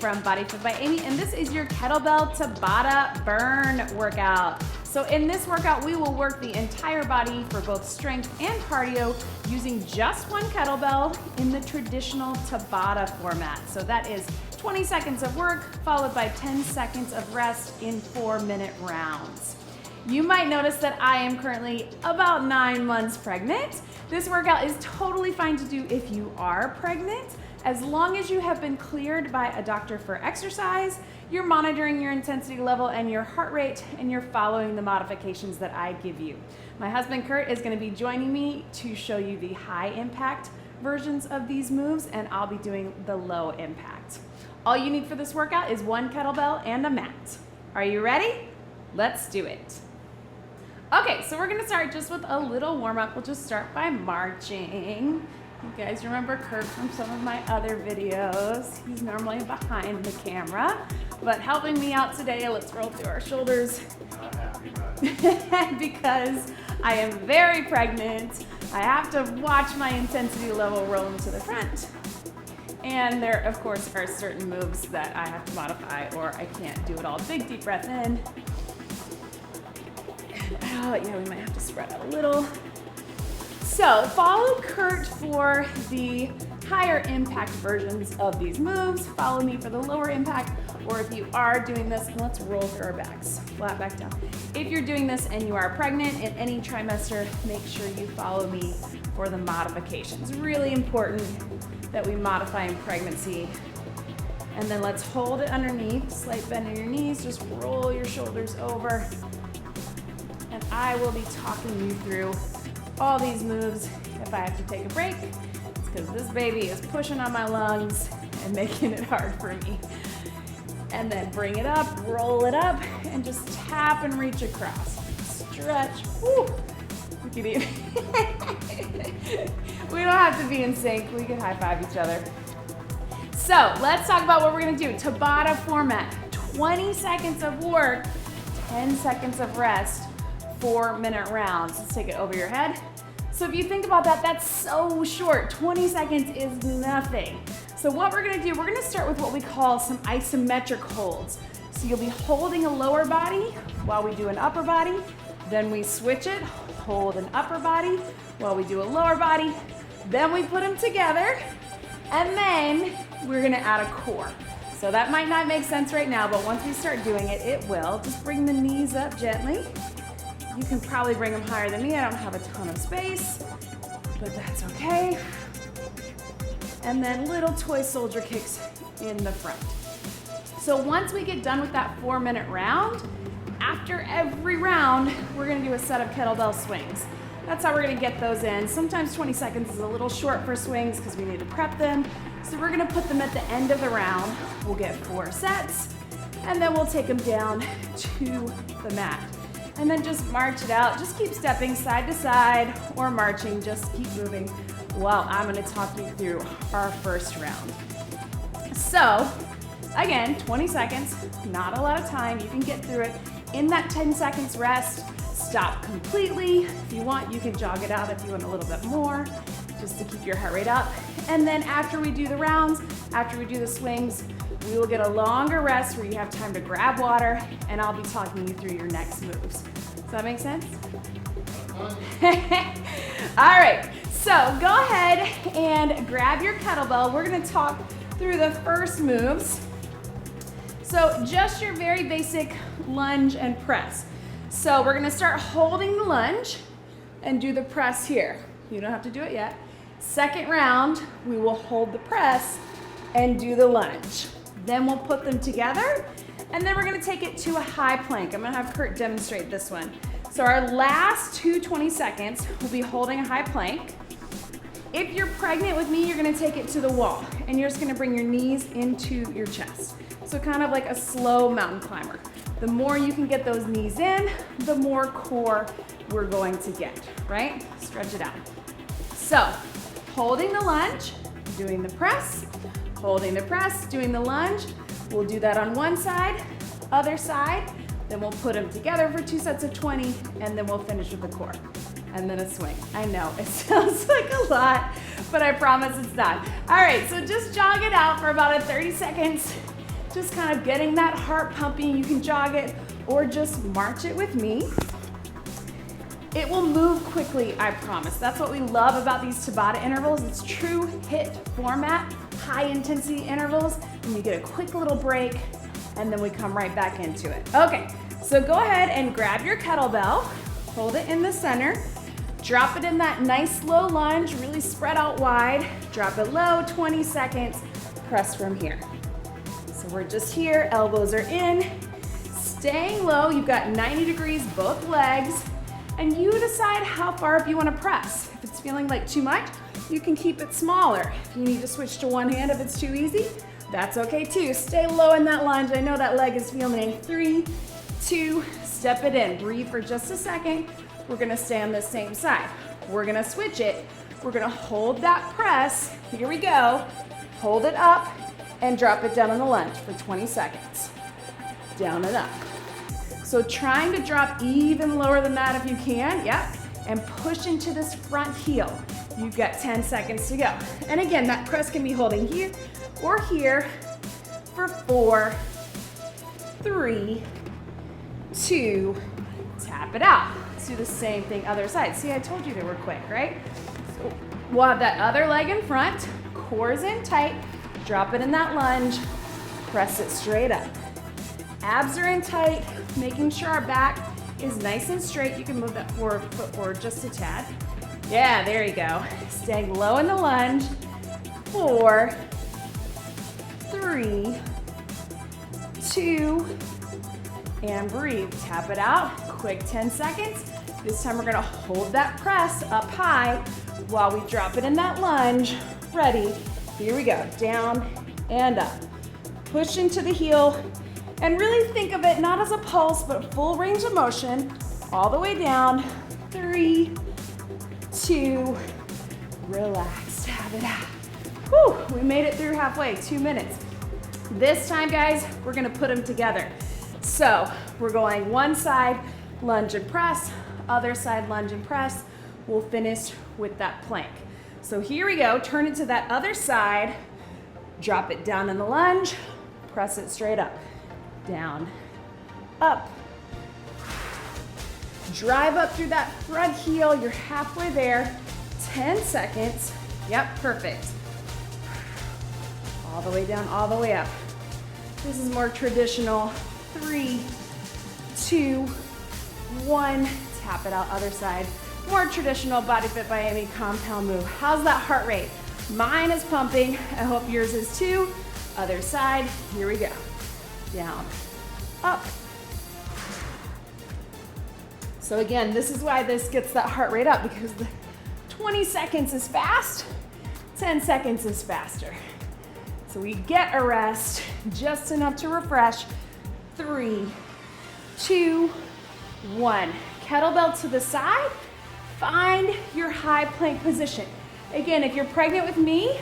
from Body Fit by Amy, and this is your Kettlebell Tabata burn workout. So in this workout, we will work the entire body for both strength and cardio using just one kettlebell in the traditional Tabata format. So that is 20 seconds of work followed by 10 seconds of rest in 4-minute rounds. You might notice that I am currently about 9 months pregnant. This workout is totally fine to do if you are pregnant, as long as you have been cleared by a doctor for exercise, you're monitoring your intensity level and your heart rate, and you're following the modifications that I give you. My husband Kurt is going to be joining me to show you the high impact versions of these moves, and I'll be doing the low impact. All you need for this workout is one kettlebell and a mat. Are you ready? Let's do it. Okay, so we're gonna start just with a little warm up. We'll just start by marching. You guys remember Kurt from some of my other videos. He's normally behind the camera, but helping me out today, let's roll through our shoulders. Not happy about it. Because I am very pregnant, I have to watch my intensity level roll into the front. And there, of course, are certain moves that I have to modify or I can't do it all. Big deep breath in. Oh, yeah, we might have to spread out a little. So follow Kurt for the higher impact versions of these moves. Follow me for the lower impact, or if you are doing this, and let's roll through our backs, flat back down. If you're doing this and you are pregnant in any trimester, make sure you follow me for the modifications. Really important that we modify in pregnancy. And then let's hold it underneath, slight bend in your knees, just roll your shoulders over. And I will be talking you through all these moves. If I have to take a break, it's because this baby is pushing on my lungs and making it hard for me. And then bring it up, roll it up, and just tap and reach across. Stretch. Woo. We can even we don't have to be in sync. We can high five each other. So let's talk about what we're gonna do. Tabata format, 20 seconds of work, 10 seconds of rest, 4-minute rounds. Let's take it over your head. So if you think about that, that's so short. 20 seconds is nothing. So what we're gonna do, we're gonna start with what we call some isometric holds. So you'll be holding a lower body while we do an upper body. Then we switch it, hold an upper body while we do a lower body. Then we put them together, and then we're gonna add a core. So that might not make sense right now, but once we start doing it, it will. Just bring the knees up gently. You can probably bring them higher than me. I don't have a ton of space, but that's okay. And then little toy soldier kicks in the front. So once we get done with that 4-minute round, after every round, we're gonna do a set of kettlebell swings. That's how we're gonna get those in. Sometimes 20 seconds is a little short for swings because we need to prep them. So we're gonna put them at the end of the round. We'll get 4 sets, and then we'll take them down to the mat. And then just march it out. Just keep stepping side to side or marching. Just keep moving while I'm gonna talk you through our first round. So, again, 20 seconds, not a lot of time. You can get through it. In that 10 seconds rest, stop completely. If you want, you can jog it out if you want a little bit more, just to keep your heart rate up. And then after we do the rounds, after we do the swings, we will get a longer rest where you have time to grab water, and I'll be talking you through your next moves. Does that make sense? All right, so go ahead and grab your kettlebell. We're gonna talk through the first moves. So just your very basic lunge and press. So we're gonna start holding the lunge and do the press here. You don't have to do it yet. Second round, we will hold the press and do the lunge. Then we'll put them together, and then we're gonna take it to a high plank. I'm gonna have Kurt demonstrate this one. So our last 20 seconds, we'll be holding a high plank. If you're pregnant with me, you're gonna take it to the wall, and you're just gonna bring your knees into your chest. So kind of like a slow mountain climber. The more you can get those knees in, the more core we're going to get, right? Stretch it out. So, holding the lunge, doing the press, holding the press, doing the lunge. We'll do that on one side, other side, then we'll put them together for 2 sets of 20, and then we'll finish with the core. And then a swing. I know, it sounds like a lot, but I promise it's not. All right, so just jog it out for about 30 seconds, just kind of getting that heart pumping. You can jog it or just march it with me. It will move quickly, I promise. That's what we love about these Tabata intervals. It's true HIIT format, high intensity intervals, and you get a quick little break, and then we come right back into it. Okay, so go ahead and grab your kettlebell, hold it in the center, drop it in that nice low lunge, really spread out wide, drop it low, 20 seconds, press from here. So we're just here, elbows are in, staying low, you've got 90 degrees both legs, and you decide how far up you want to press. If it's feeling like too much, you can keep it smaller. If you need to switch to one hand if it's too easy, that's okay too. Stay low in that lunge. I know that leg is feeling. 3, 2, step it in. Breathe for just a second. We're gonna stay on the same side. We're gonna switch it. We're gonna hold that press. Here we go. Hold it up and drop it down on the lunge for 20 seconds. Down and up. So trying to drop even lower than that if you can, yep, and push into this front heel. You've got 10 seconds to go. And again, that press can be holding here or here for 4, 3, 2, tap it out. Let's do the same thing other side. See, I told you they were quick, right? So we'll have that other leg in front, core's in tight, drop it in that lunge, press it straight up. Abs are in tight, making sure our back is nice and straight. You can move that foot forward just a tad. Yeah, there you go. Staying low in the lunge. 4, 3, 2, and breathe. Tap it out. Quick 10 seconds. This time we're gonna hold that press up high while we drop it in that lunge. Ready? Here we go. Down and up. Push into the heel. And really think of it not as a pulse, but full range of motion, all the way down. 3, 2, relax, tap it out. Whew, we made it through halfway, 2 minutes. This time, guys, we're gonna put them together. So we're going one side, lunge and press, other side, lunge and press. We'll finish with that plank. So here we go, turn it to that other side, drop it down in the lunge, press it straight up. Down, up. Drive up through that front heel. You're halfway there. 10 seconds. Yep, perfect. All the way down, all the way up. This is more traditional. 3, 2, 1. Tap it out, other side. More traditional Body Fit by Amy compound move. How's that heart rate? Mine is pumping. I hope yours is too. Other side, here we go. Down, up. So again, this is why this gets that heart rate up, because the 20 seconds is fast, 10 seconds is faster. So we get a rest, just enough to refresh. 3, 2, 1. Kettlebell to the side, find your high plank position. Again, if you're pregnant with me,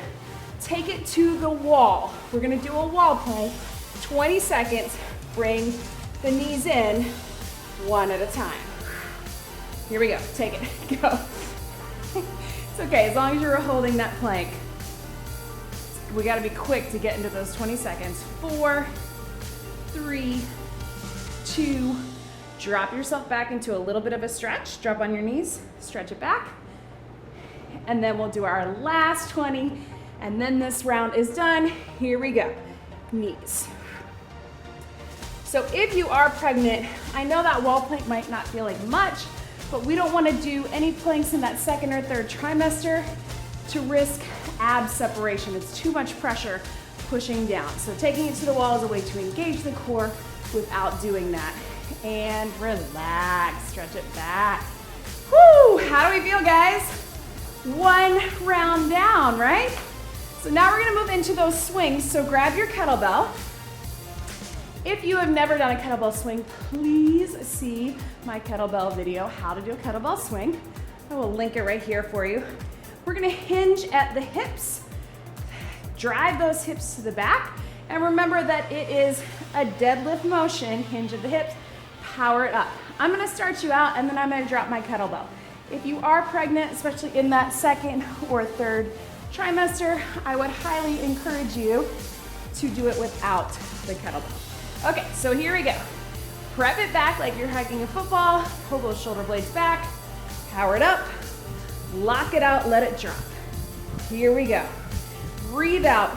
take it to the wall. We're gonna do a wall plank. 20 seconds, bring the knees in, one at a time. Here we go, take it, go. It's okay, as long as you're holding that plank. We gotta be quick to get into those 20 seconds. 4, 3, 2, drop yourself back into a little bit of a stretch. Drop on your knees, stretch it back. And then we'll do our last 20, and then this round is done. Here we go, knees. So if you are pregnant, I know that wall plank might not feel like much, but we don't want to do any planks in that second or third trimester to risk ab separation. It's too much pressure pushing down. So taking it to the wall is a way to engage the core without doing that. And relax, stretch it back. Whoo, how do we feel, guys? One round down, right? So now we're gonna move into those swings. So grab your kettlebell. If you have never done a kettlebell swing, please see my kettlebell video, how to do a kettlebell swing. I will link it right here for you. We're gonna hinge at the hips, drive those hips to the back, and remember that it is a deadlift motion, hinge at the hips, power it up. I'm gonna start you out and then I'm gonna drop my kettlebell. If you are pregnant, especially in that second or third trimester, I would highly encourage you to do it without the kettlebell. Okay, so here we go. Prep it back like you're hiking a football. Pull those shoulder blades back. Power it up. Lock it out, let it drop. Here we go. Breathe out.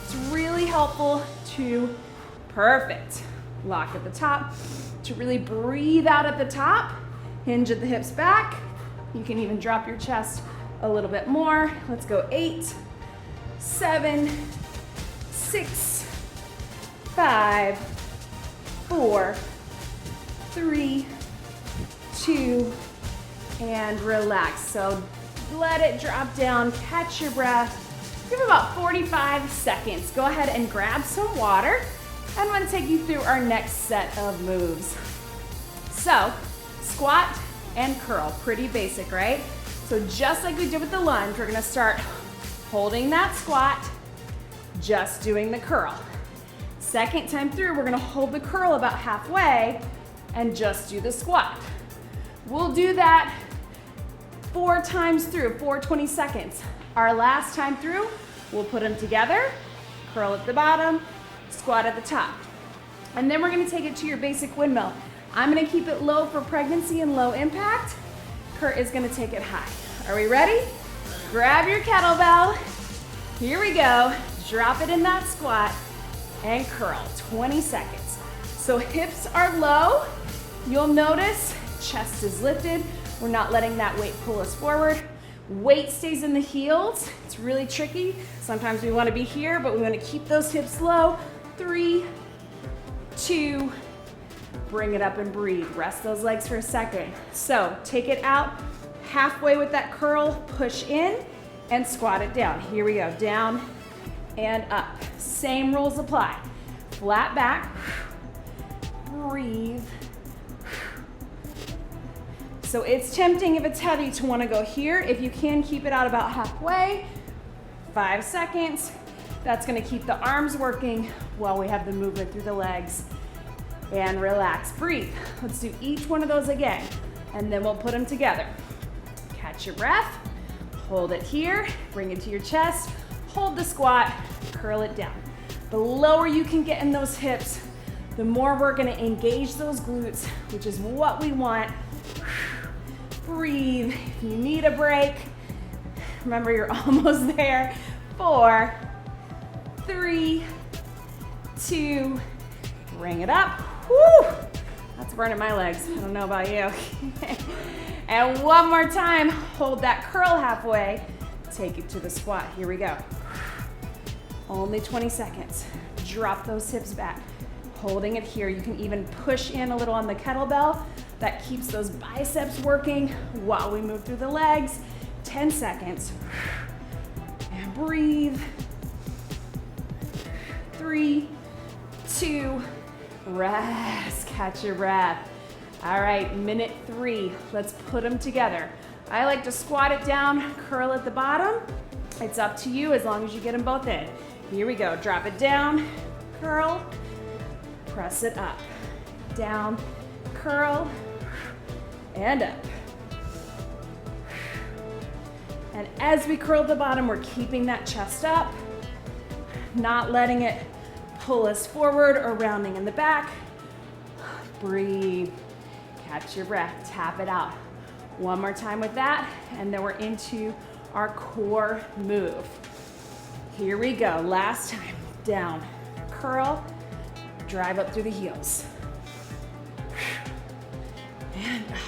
It's really helpful to, perfect. Lock at the top. To really breathe out at the top. Hinge at the hips back. You can even drop your chest a little bit more. Let's go 8, 7, 6, 5, 4, 3, 2, and relax. So let it drop down, catch your breath. Give about 45 seconds. Go ahead and grab some water. I'm going to take you through our next set of moves. So, squat and curl, pretty basic, right? So just like we did with the lunge, we're going to start holding that squat, just doing the curl. Second time through, we're going to hold the curl about halfway and just do the squat. We'll do that 4 times through, 20 seconds. Our last time through, we'll put them together, curl at the bottom, squat at the top. And then we're gonna take it to your basic windmill. I'm gonna keep it low for pregnancy and low impact. Kurt is gonna take it high. Are we ready? Grab your kettlebell. Here we go. Drop it in that squat and curl, 20 seconds. So hips are low. You'll notice chest is lifted. We're not letting that weight pull us forward. Weight stays in the heels. It's really tricky. Sometimes we want to be here, but we want to keep those hips low. 3, 2, bring it up and breathe. Rest those legs for a second. So take it out halfway with that curl, push in and squat it down. Here we go, down and up. Same rules apply. Flat back, breathe. So it's tempting if it's heavy to want to go here. If you can, keep it out about halfway. 5 seconds. That's going to keep the arms working while we have the movement through the legs. And relax, breathe. Let's do each one of those again, and then we'll put them together. Catch your breath, hold it here, bring it to your chest, hold the squat, curl it down. The lower you can get in those hips, the more we're going to engage those glutes, which is what we want. Breathe. If you need a break, remember you're almost there. 4, 3, 2, bring it up. Woo! That's burning my legs. I don't know about you. And one more time, hold that curl halfway. Take it to the squat. Here we go. Only 20 seconds. Drop those hips back. Holding it here. You can even push in a little on the kettlebell. That keeps those biceps working while we move through the legs. 10 seconds. And breathe. 3, 2, rest. Catch your breath. All right, minute 3. Let's put them together. I like to squat it down, curl at the bottom. It's up to you as long as you get them both in. Here we go. Drop it down, curl, press it up. Down, curl, and up. And as we curl the bottom, we're keeping that chest up, not letting it pull us forward or rounding in the back. Breathe, catch your breath, tap it out. One more time with that, and then we're into our core move. Here we go, last time. Down, curl, drive up through the heels. And up.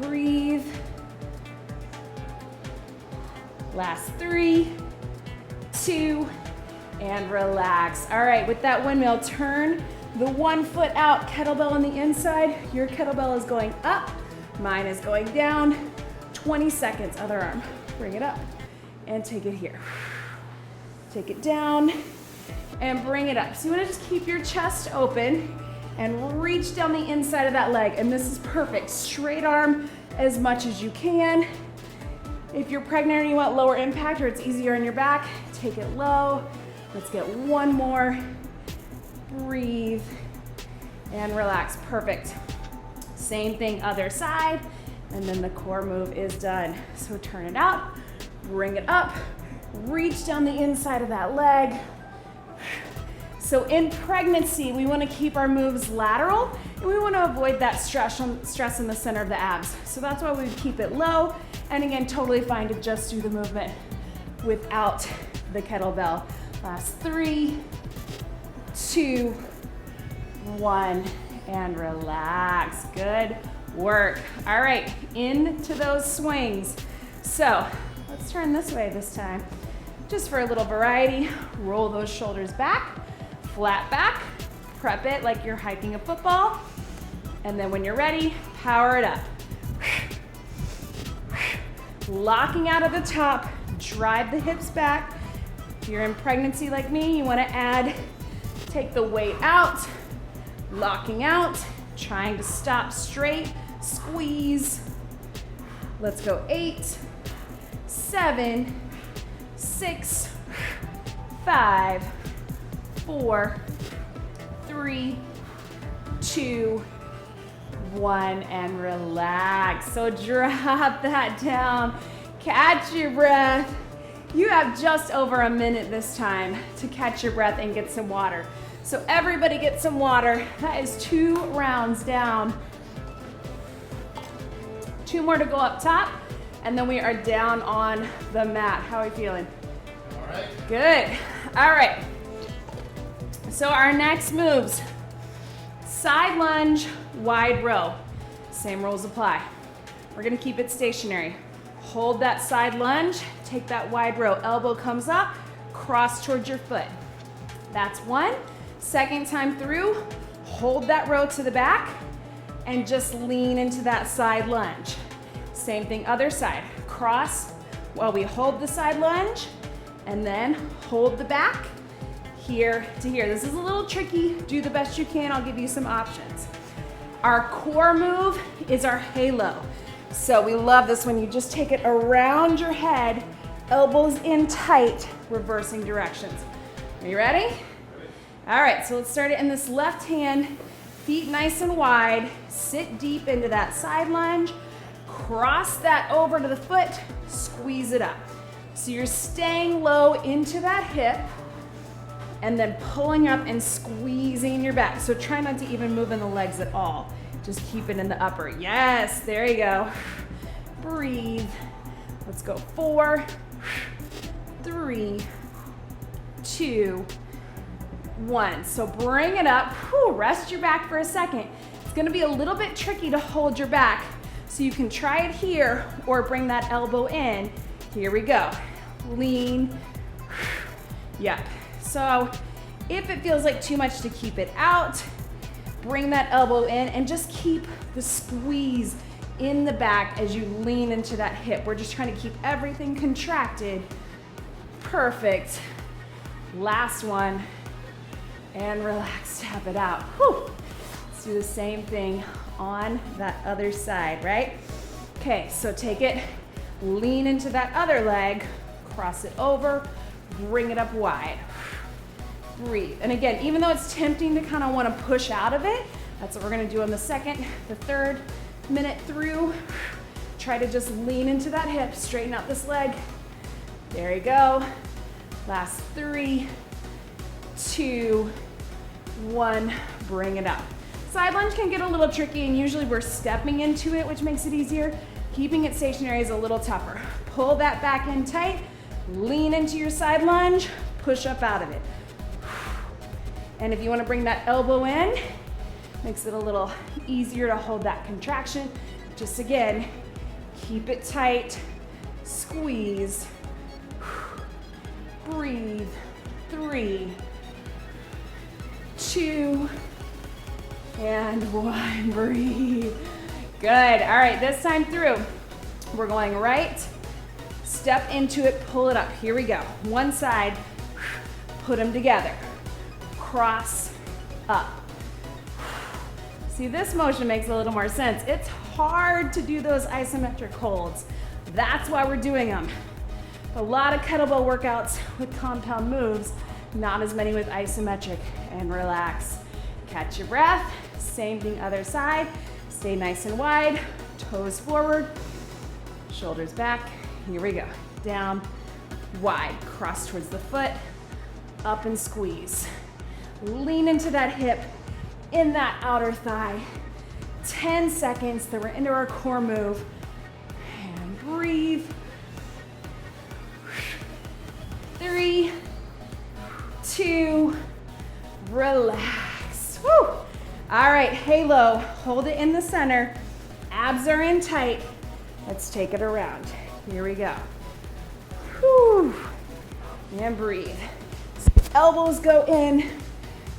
Breathe. Last 3, 2, and relax. All right, with that windmill, turn the one foot out, kettlebell on the inside. Your kettlebell is going up, mine is going down. 20 seconds, other arm. Bring it up and take it here. Take it down and bring it up. So you wanna just keep your chest open and reach down the inside of that leg. And this is perfect. Straight arm as much as you can. If you're pregnant and you want lower impact or it's easier on your back, take it low. Let's get one more. Breathe and relax. Perfect. Same thing, other side. And then the core move is done. So turn it out, bring it up, Reach down the inside of that leg. So in pregnancy, we want to keep our moves lateral, and we want to avoid that stress in the center of the abs. So that's why we keep it low, and again, totally fine to just do the movement without the kettlebell. Last 3, 2, 1, and relax. Good work. All right, into those swings. So let's turn this way this time. Just for a little variety, roll those shoulders back, flat back, prep it like you're hiking a football, and then when you're ready, power it up. Locking out at the top, drive the hips back. If you're in pregnancy like me, you want to take the weight out, locking out, trying to stop straight, squeeze. Let's go 8, 7, 6, 5, 4, 3, 2, 1, and relax. So drop that down, catch your breath. You have just over a minute this time to catch your breath and get some water. So everybody get some water. That is 2 rounds down. 2 more to go up top, and then we are down on the mat. How are we feeling? All right. Good. All right. So our next moves, side lunge, wide row. Same rules apply. We're gonna keep it stationary. Hold that side lunge, take that wide row. Elbow comes up, cross towards your foot. That's 1. Second time through, hold that row to the back and just lean into that side lunge. Same thing, other side. Cross while we hold the side lunge, and then hold the back here to here. This is a little tricky. Do the best you can. I'll give you some options. Our core move is our halo. So we love this when you just take it around your head, elbows in tight, reversing directions. Are you ready? All right, so let's start it in this left hand, feet nice and wide, sit deep into that side lunge, cross that over to the foot, squeeze it up. So you're staying low into that hip and then pulling up and squeezing your back. So try not to even move in the legs at all. Just keep it in the upper. Yes, there you go. Breathe. Let's go 4, 3, 2, 1. So bring it up. Whew, rest your back for a second. It's gonna be a little bit tricky to hold your back. So you can try it here or bring that elbow in. Here we go. Lean. Yep. So if it feels like too much to keep it out, bring that elbow in and just keep the squeeze in the back as you lean into that hip. We're just trying to keep everything contracted. Perfect. Last one. And relax, tap it out. Whew. Let's do the same thing on that other side, right? Okay, so take it, lean into that other leg, cross it over, bring it up wide. Breathe. And again, even though it's tempting to kind of want to push out of it, that's what we're going to do on the second, the third minute through. Try to just lean into that hip, straighten out this leg. There you go. Last 3, 2, 1, bring it up. Side lunge can get a little tricky, and usually we're stepping into it, which makes it easier. Keeping it stationary is a little tougher. Pull that back in tight, lean into your side lunge, push up out of it. And if you want to bring that elbow in, makes it a little easier to hold that contraction. Just again, keep it tight, squeeze, breathe, 3, 2, and 1, breathe. Good, all right, this time through, we're going right, step into it, pull it up. Here we go, one side, put them together. Cross up. See, this motion makes a little more sense. It's hard to do those isometric holds. That's why we're doing them. A lot of kettlebell workouts with compound moves, not as many with isometric. And relax. Catch your breath. Same thing other side. Stay nice and wide. Toes forward. Shoulders back. Here we go. Down wide. Cross towards the foot, up and squeeze. Lean into that hip, in that outer thigh. 10 seconds, then we're into our core move. And breathe. 3, 2, relax. Woo! All right, halo, hold it in the center. Abs are in tight. Let's take it around. Here we go. Whew. And breathe. Elbows go in,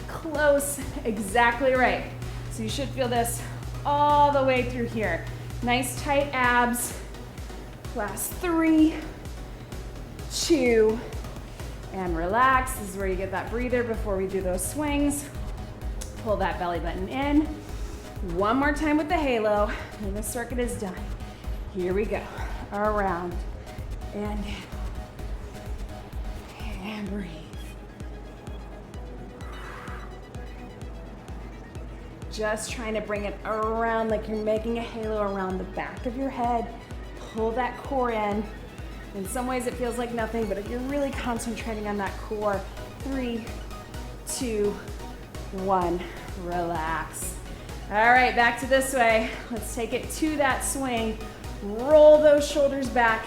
close, exactly right. So you should feel this all the way through here. Nice tight abs. Last 3, 2, and relax. This is where you get that breather before we do those swings. Pull that belly button in. One more time with the halo, and the circuit is done. Here we go. Around and in. And breathe. Just trying to bring it around like you're making a halo around the back of your head. Pull that core in. In some ways it feels like nothing, but if you're really concentrating on that core, 3, 2, 1, relax. All right, back to this way. Let's take it to that swing. Roll those shoulders back,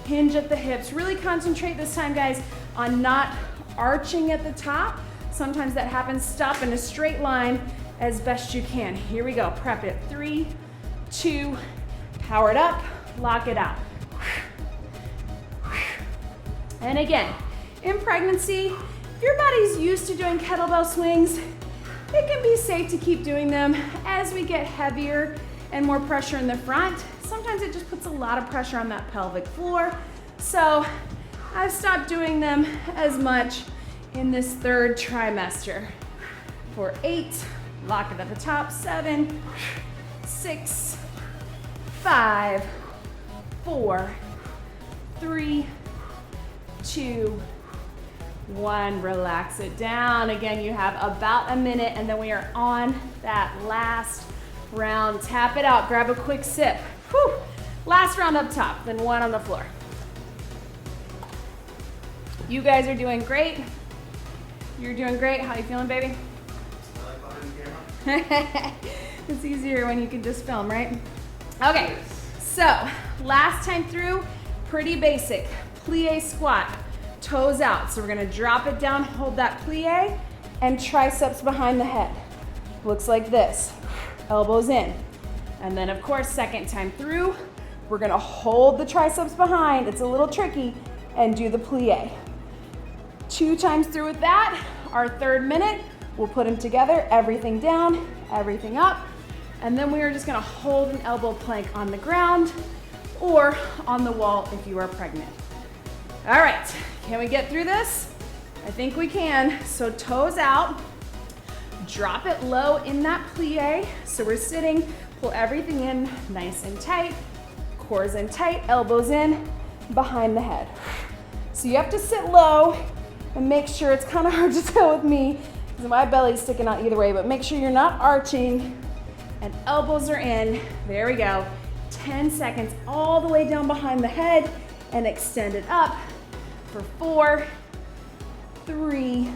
hinge at the hips. Really concentrate this time, guys, on not arching at the top. Sometimes that happens. Stop in a straight line as best you can. Here we go, prep it. 3, 2, power it up, lock it out. And again, in pregnancy, if your body's used to doing kettlebell swings, it can be safe to keep doing them. As we get heavier and more pressure in the front, sometimes it just puts a lot of pressure on that pelvic floor. So I've stopped doing them as much in this 3rd trimester. For 8, lock it at the top, 7, 6, 5, 4, 3, 2, 1, relax it down. Again, you have about a minute and then we are on that last round. Tap it out, grab a quick sip. Whew. Last round up top, then 1 on the floor. You guys are doing great. You're doing great. How you feeling, baby? I like behind the camera. It's easier when you can just film, right? Okay, so last time through, pretty basic. Plie squat, toes out. So we're gonna drop it down, hold that plie, and triceps behind the head. Looks like this, elbows in. And then of course, second time through, we're gonna hold the triceps behind, it's a little tricky, and do the plie. 2 times through with that, our 3rd minute, we'll put them together, everything down, everything up, and then we are just gonna hold an elbow plank on the ground or on the wall if you are pregnant. All right, can we get through this? I think we can. So toes out, drop it low in that plie. So we're sitting, pull everything in nice and tight, core's in tight, elbows in, behind the head. So you have to sit low and make sure, it's kind of hard to tell with me because my belly's sticking out either way, but make sure you're not arching and elbows are in. There we go. 10 seconds all the way down behind the head and extend it up for 4, 3,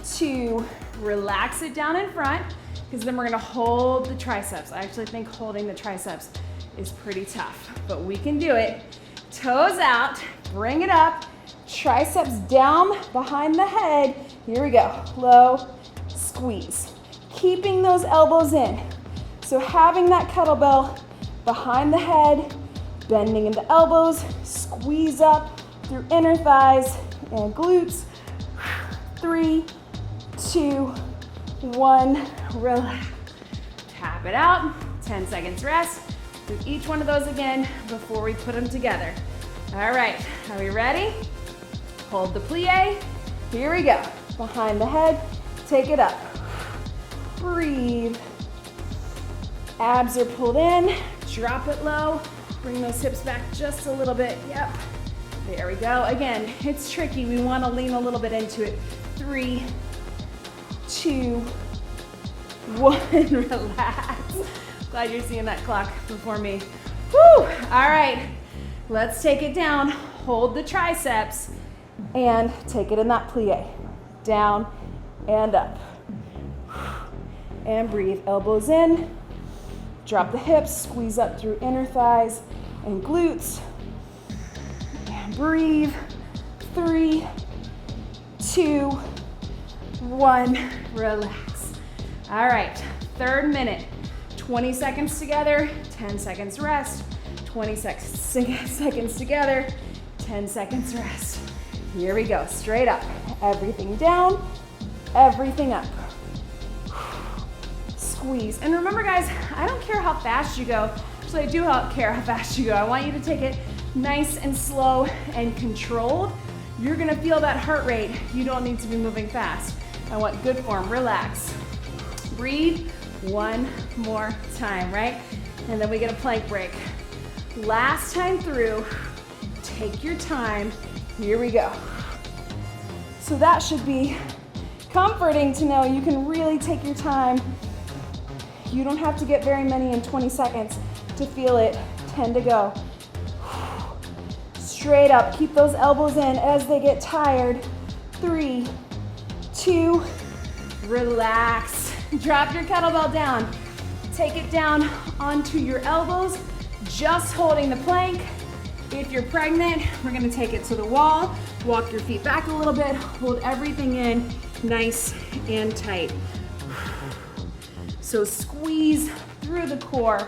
2, relax it down in front because then we're gonna hold the triceps. I actually think holding the triceps is pretty tough, but we can do it. Toes out, bring it up, triceps down behind the head. Here we go, low, squeeze. Keeping those elbows in. So having that kettlebell behind the head, bending in the elbows, squeeze up through inner thighs and glutes. 3, 2, 1, relax. Tap it out, 10 seconds rest. Do each one of those again before we put them together. All right, are we ready? Hold the plie. Here we go. Behind the head, take it up. Breathe. Abs are pulled in, drop it low. Bring those hips back just a little bit, yep. There we go. Again, it's tricky. We want to lean a little bit into it. 3, 2, 1, relax. Glad you're seeing that clock before me. Whew. All right, let's take it down. hold the triceps and take it in that plie. Down and up. And breathe, elbows in. Drop the hips, squeeze up through inner thighs and glutes. And breathe. 3, 2, 1, relax. All right, third minute. 20 seconds together, 10 seconds rest. 20 seconds together, 10 seconds rest. Here we go, straight up. Everything down, everything up. Squeeze. And remember guys, I don't care how fast you go. Actually, I do care how fast you go. I want you to take it nice and slow and controlled. You're gonna feel that heart rate. You don't need to be moving fast. I want good form, relax. Breathe one more time, right? And then we get a plank break. Last time through, take your time. Here we go. So that should be comforting to know you can really take your time. You don't have to get very many in 20 seconds to feel it. 10 to go. Straight up, keep those elbows in as they get tired. 3, 2, relax. Drop your kettlebell down. Take it down onto your elbows, just holding the plank. If you're pregnant, we're gonna take it to the wall, walk your feet back a little bit, hold everything in nice and tight. So squeeze through the core,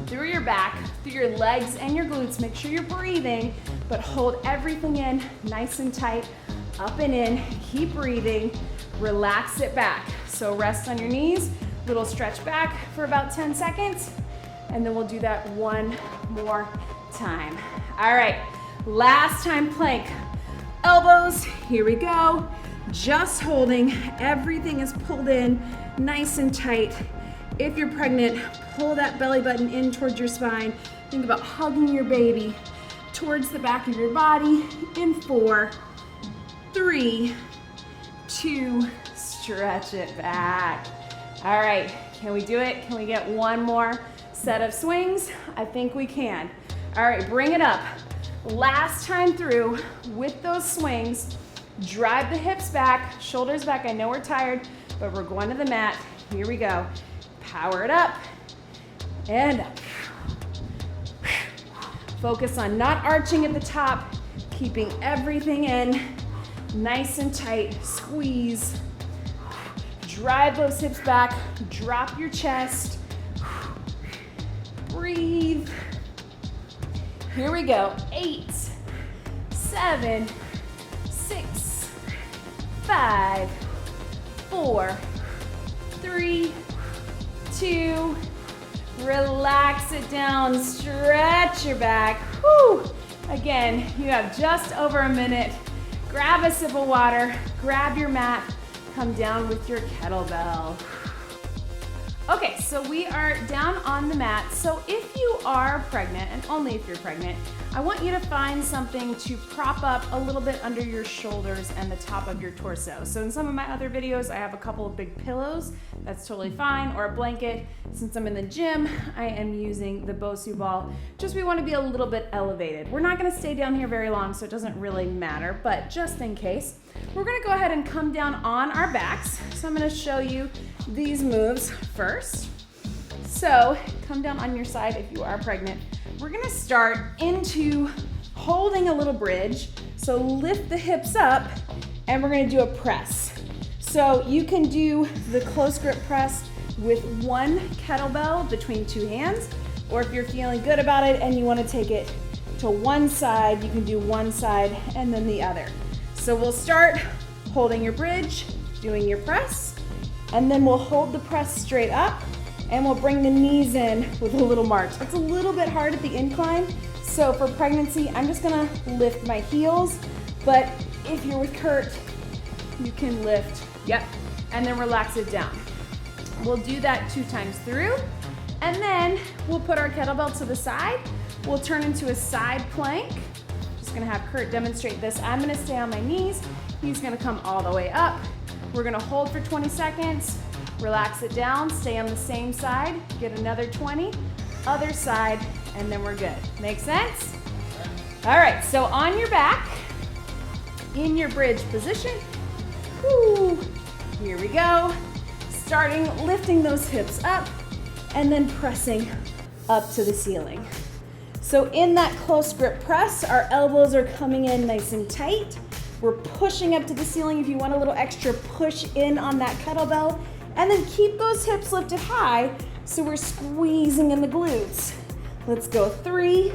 through your back, through your legs and your glutes. Make sure you're breathing, but hold everything in nice and tight, up and in. Keep breathing, relax it back. So rest on your knees, little stretch back for about 10 seconds, and then we'll do that one more time. All right, last time plank. Elbows, here we go. Just holding, everything is pulled in nice and tight. If you're pregnant, pull that belly button in towards your spine. Think about hugging your baby towards the back of your body in 4, 3, 2, stretch it back. All right, can we do it? Can we get one more set of swings? I think we can. All right, bring it up. Last time through with those swings, drive the hips back, shoulders back. I know we're tired, but we're going to the mat. Here we go. Power it up and up. Focus on not arching at the top, keeping everything in nice and tight. Squeeze. Drive those hips back, drop your chest. Breathe. Here we go. 8, 7, 6, 5, 4, 3, 2, relax it down, stretch your back. Whew. Again, you have just over a minute. Grab a sip of water, grab your mat, come down with your kettlebell. Okay, so we are down on the mat. So if you are pregnant, and only if you're pregnant, I want you to find something to prop up a little bit under your shoulders and the top of your torso. So in some of my other videos, I have a couple of big pillows. That's totally fine, or a blanket. Since I'm in the gym, I am using the Bosu ball. Just we want to be a little bit elevated. We're not going to stay down here very long, so it doesn't really matter, but just in case, we're going to go ahead and come down on our backs. So I'm going to show you these moves first. So come down on your side if you are pregnant. We're gonna start into holding a little bridge. So lift the hips up and we're gonna do a press. So you can do the close grip press with one kettlebell between two hands, or if you're feeling good about it and you wanna take it to one side, you can do one side and then the other. So we'll start holding your bridge, doing your press, and then we'll hold the press straight up and we'll bring the knees in with a little march. It's a little bit hard at the incline, so for pregnancy, I'm just gonna lift my heels, but if you're with Kurt, you can lift, yep, and then relax it down. We'll do that 2 times through, and then we'll put our kettlebell to the side. We'll turn into a side plank. Just gonna have Kurt demonstrate this. I'm gonna stay on my knees. He's gonna come all the way up. We're gonna hold for 20 seconds, relax it down, stay on the same side, get another 20, other side, and then we're good. Make sense? All right, so on your back, in your bridge position. Woo. Here we go. Starting lifting those hips up and then pressing up to the ceiling. So in that close grip press, our elbows are coming in nice and tight. We're pushing up to the ceiling. If you want a little extra push in on that kettlebell, and then keep those hips lifted high so we're squeezing in the glutes. Let's go 3,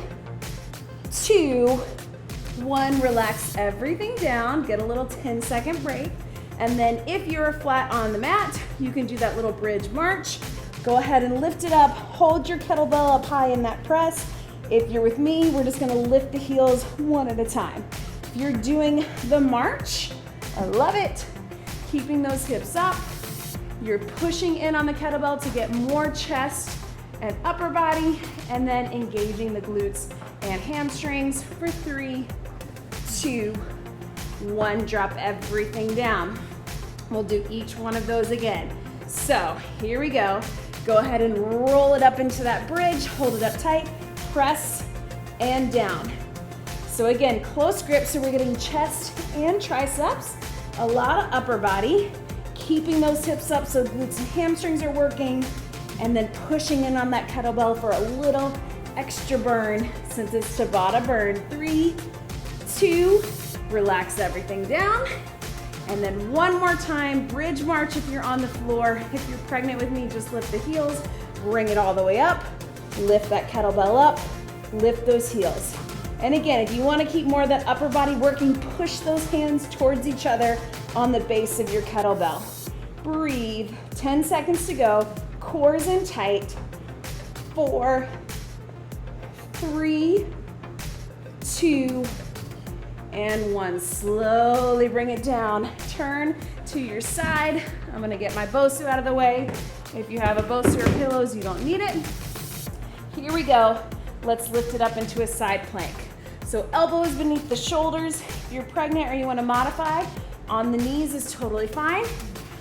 2, 1. Relax everything down. Get a little 10-second break. And then if you're flat on the mat, you can do that little bridge march. Go ahead and lift it up. Hold your kettlebell up high in that press. If you're with me, we're just gonna lift the heels one at a time. If you're doing the march, I love it. Keeping those hips up. You're pushing in on the kettlebell to get more chest and upper body, and then engaging the glutes and hamstrings for 3, 2, 1. Drop everything down. We'll do each one of those again. So here we go. Go ahead and roll it up into that bridge. Hold it up tight. Press and down. So again, close grip, so we're getting chest and triceps, a lot of upper body, keeping those hips up so glutes and hamstrings are working, and then pushing in on that kettlebell for a little extra burn since it's Tabata burn. 3, 2, relax everything down. And then one more time, bridge march if you're on the floor. If you're pregnant with me, just lift the heels, bring it all the way up. Lift that kettlebell up, lift those heels. And again, if you want to keep more of that upper body working, push those hands towards each other on the base of your kettlebell. Breathe, 10 seconds to go. Core's in tight. 4, 3, 2, and 1. Slowly bring it down. Turn to your side. I'm gonna get my Bosu out of the way. If you have a Bosu or pillows, you don't need it. Here we go. Let's lift it up into a side plank. So elbows beneath the shoulders. If you're pregnant or you want to modify, on the knees is totally fine.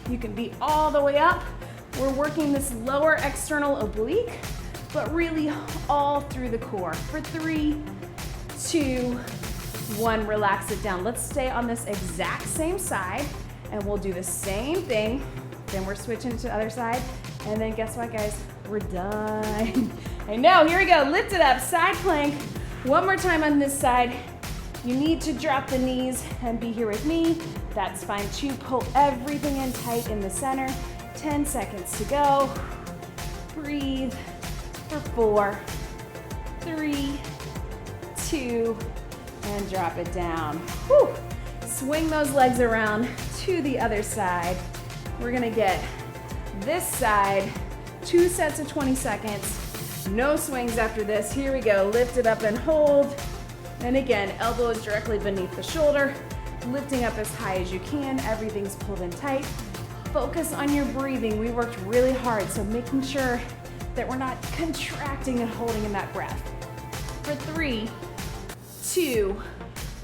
You can be all the way up. We're working this lower external oblique, but really all through the core. For 3, 2, 1, relax it down. Let's stay on this exact same side, and we'll do the same thing. Then we're switching to the other side, and then guess what, guys? We're done. I know, here we go. Lift it up, side plank. One more time on this side. You need to drop the knees and be here with me. That's fine too. Pull everything in tight in the center. 10 seconds to go. Breathe for 4, 3, 2, and drop it down. Whew. Swing those legs around to the other side. We're gonna get this side 2 sets of 20 seconds. No swings after this. Here we go. Lift it up and hold. And again, elbows directly beneath the shoulder. Lifting up as high as you can. Everything's pulled in tight. Focus on your breathing. We worked really hard, so making sure that we're not contracting and holding in that breath. For 3, 2,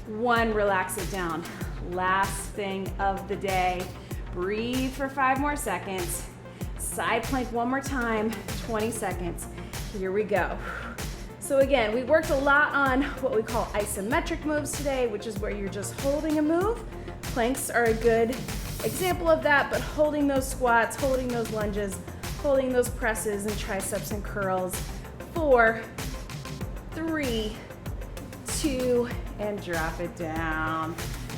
1, relax it down. Last thing of the day. Breathe for 5 more seconds. Side plank one more time, 20 seconds. Here we go. So again, we worked a lot on what we call isometric moves today, which is where you're just holding a move. Planks are a good example of that, but holding those squats, holding those lunges, holding those presses and triceps and curls. 4, 3, 2, and drop it down.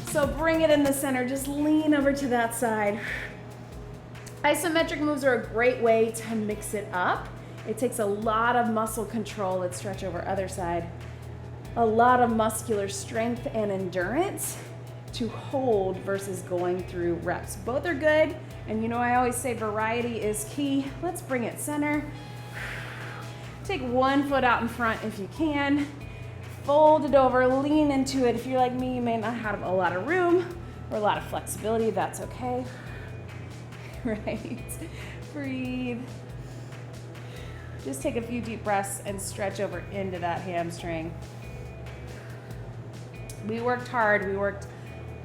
So bring it in the center, just lean over to that side. Isometric moves are a great way to mix it up. It takes a lot of muscle control. Let's stretch over other side. A lot of muscular strength and endurance to hold versus going through reps. Both are good, and you know I always say variety is key. Let's bring it center. Take one foot out in front if you can. Fold it over, lean into it. If you're like me, you may not have a lot of room or a lot of flexibility. That's okay. Right? Breathe. Just take a few deep breaths and stretch over into that hamstring. We worked hard. We worked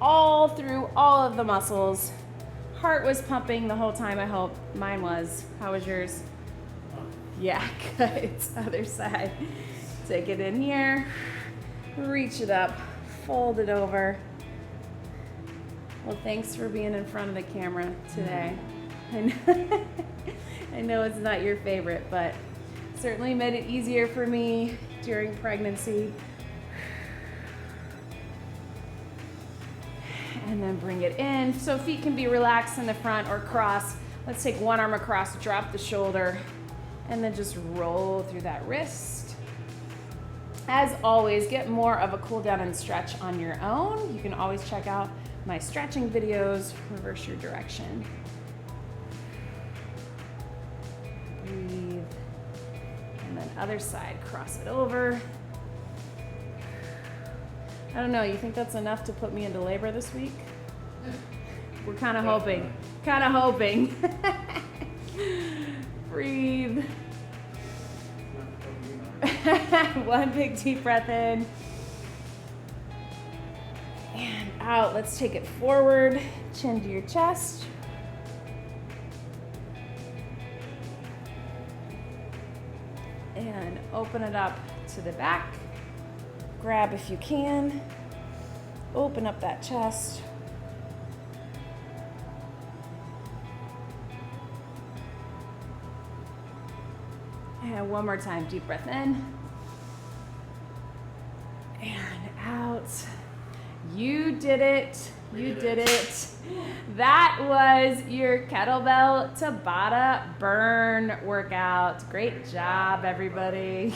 all through all of the muscles. Heart was pumping the whole time, I hope. Mine was. How was yours? Yeah, good. Other side. Take it in here. reach it up, fold it over. Well, thanks for being in front of the camera today. I know it's not your favorite, but certainly made it easier for me during pregnancy. And then bring it in. So feet can be relaxed in the front or cross. Let's take one arm across, drop the shoulder, and then just roll through that wrist. As always, get more of a cool down and stretch on your own. You can always check out my stretching videos, reverse your direction. Breathe. And then other side, cross it over. I don't know, you think that's enough to put me into labor this week? We're kind of hoping. Breathe. One big deep breath in. And out. Let's take it forward, chin to your chest. And open it up to the back. Grab if you can. Open up that chest. And one more time, deep breath in. And out. You did it. You did it. That was your kettlebell Tabata burn workout. Great job, everybody.